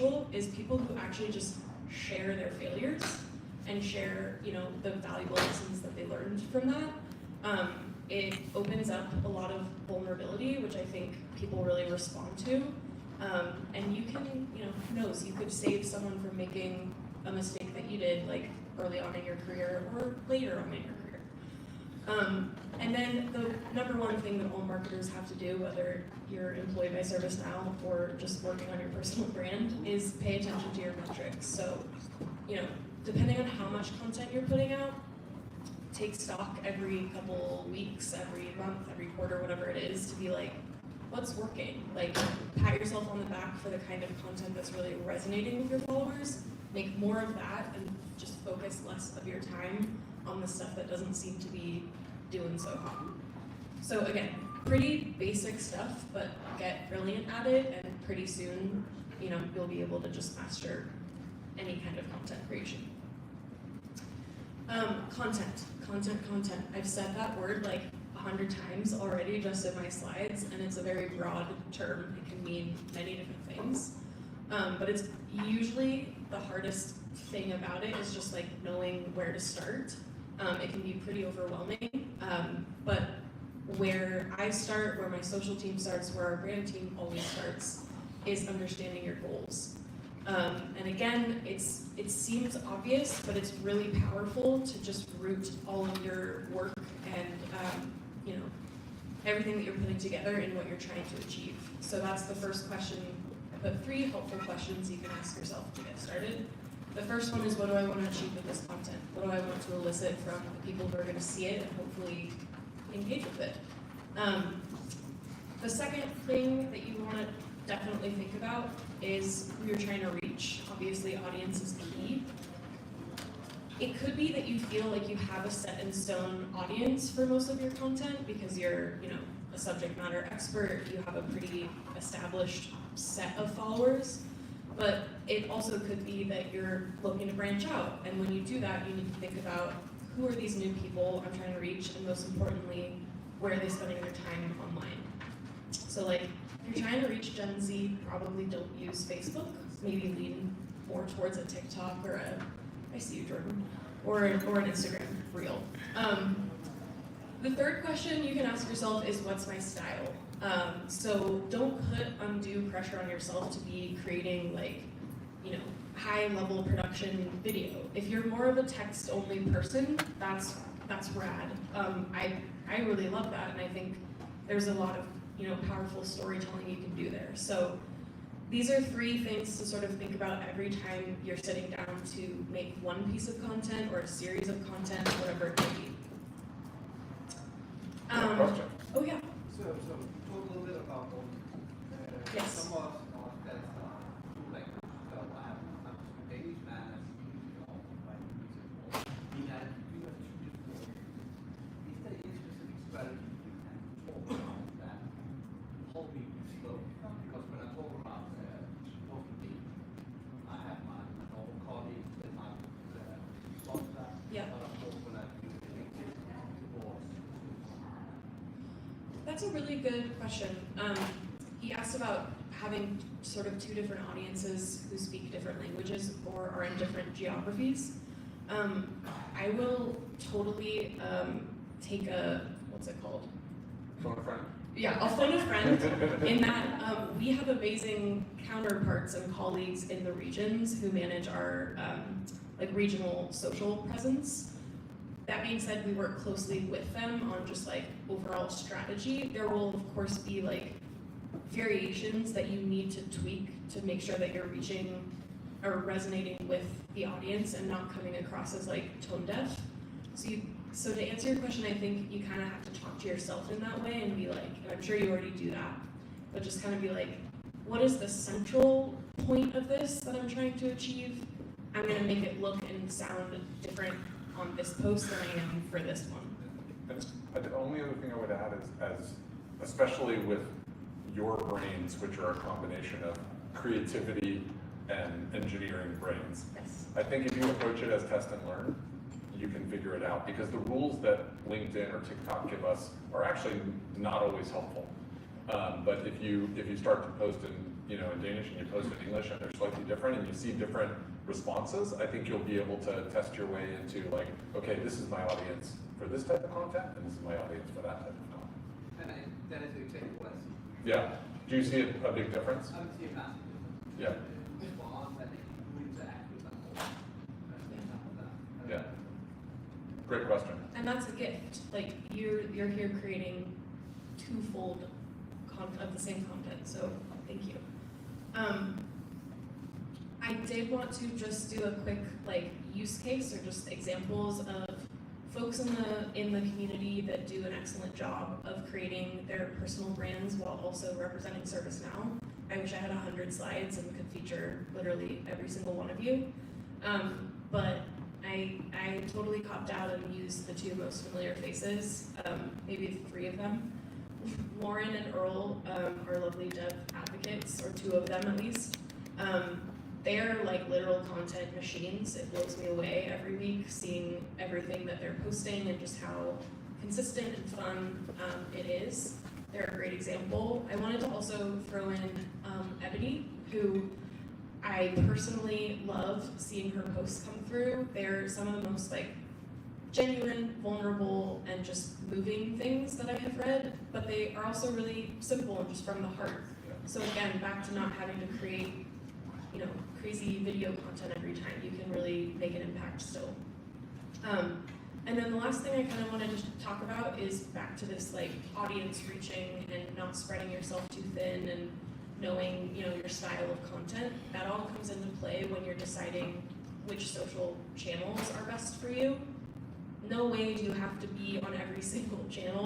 social is people who actually just share their failures and share, the valuable lessons that they learned from that. It opens up a lot of vulnerability, which I think people really respond to. And you can, who knows, you could save someone from making a mistake that you did, like early on in your career or later on in your career. And then the number one thing that all marketers have to do, whether you're employed by ServiceNow or just working on your personal brand, is pay attention to your metrics. So, depending on how much content you're putting out, take stock every couple weeks, every month, every quarter, whatever it is, to be like, what's working? Like, pat yourself on the back for the kind of content that's really resonating with your followers. Make more of that and just focus less of your time on the stuff that doesn't seem to be doing so hot. So again, pretty basic stuff, but get brilliant at it, and pretty soon, you'll be able to just master any kind of content creation. Content. I've said that word like 100 times already just in my slides, and it's a very broad term. It can mean many different things. But it's usually the hardest thing about it is just like knowing where to start. It can be pretty overwhelming, but where I start, where my social team starts, where our brand team always starts, is understanding your goals. And again, it seems obvious, but it's really powerful to just root all of your work and everything that you're putting together in what you're trying to achieve. So that's the first question. I put 3 helpful questions you can ask yourself to get started. The first one is, what do I want to achieve with this content? What do I want to elicit from the people who are going to see it and hopefully engage with it? The second thing that you want to definitely think about is who you're trying to reach. Obviously, audience is key. It could be that you feel like you have a set in stone audience for most of your content because you're, a subject matter expert, you have a pretty established set of followers, but it also could be that you're looking to branch out, and when you do that, you need to think about who are these new people I'm trying to reach, and most importantly, where are they spending their time online? So like, if you're trying to reach Gen Z, probably don't use Facebook, maybe lean more towards a TikTok or I see you, Jordan, or an Instagram reel. The third question you can ask yourself is, what's my style? So don't put undue pressure on yourself to be creating high-level production video. If you're more of a text-only person, that's rad. I really love that, and I think there's a lot of powerful storytelling you can do there. So these are 3 things to sort of think about every time you're sitting down to make one piece of content or a series of content, whatever it may be. Question. Oh yeah. So talk a little bit about yes. Some of us that two languages. So I have Danish man as he had you have 2 different. Is there any specific strategy you can talk about that help me slow? Because when I talk about supposed to be, I have my normal colleagues and my sponsor. Yeah. But of course when I do That's a really good question. He asked about having sort of 2 different audiences who speak different languages or are in different geographies. I will totally take what's it called? Phone a friend? Yeah, I'll phone a friend in that we have amazing counterparts and colleagues in the regions who manage our regional social presence. That being said, we work closely with them on just overall strategy. There will of course be variations that you need to tweak to make sure that you're reaching or resonating with the audience and not coming across as tone deaf. So to answer your question, I think you kind of have to talk to yourself in that way and be and I'm sure you already do that, but just kind of be what is the central point of this that I'm trying to achieve? I'm going to make it look and sound different on this post than I am for this one. And the only other thing I would add is, especially with your brains, which are a combination of creativity and engineering brains, Yes. I think if you approach it as test and learn, you can figure it out, because the rules that LinkedIn or TikTok give us are actually not always helpful. But if you start to post in you know, in Danish and you post in English and they're slightly different and you see different responses, I think you'll be able to test your way into like, okay, this is my audience for this type of content and this is my audience for that type of content. And that is exactly what I see. Yeah. Do you see a big difference? I would see a massive difference. Yeah. Response, I think, who interact with that whole. Yeah. Great question. And that's a gift. Like you're here creating twofold of the same content. So thank you. I did want to just do a quick like use case or just examples of folks in the community that do an excellent job of creating their personal brands while also representing ServiceNow. I wish I had 100 slides and could feature literally every single one of you. But I totally copped out and used the two most familiar faces, maybe three of them. Lauren and Earl are lovely dev advocates, or two of them at least. They are like literal content machines. It blows me away every week seeing everything that they're posting and just how consistent and fun it is. They're a great example. I wanted to also throw in Ebony, who I personally love seeing her posts come through. They're some of the most like genuine, vulnerable, and just moving things that I have read, but they are also really simple and just from the heart. So again, back to not having to create, you know, crazy video content every time. You can really make an impact still. And then the last thing I kind of wanted to talk about is back to this like audience reaching and not spreading yourself too thin and knowing, you know, your style of content. That all comes into play when you're deciding which social channels are best for you. No way do you have to be on every single channel.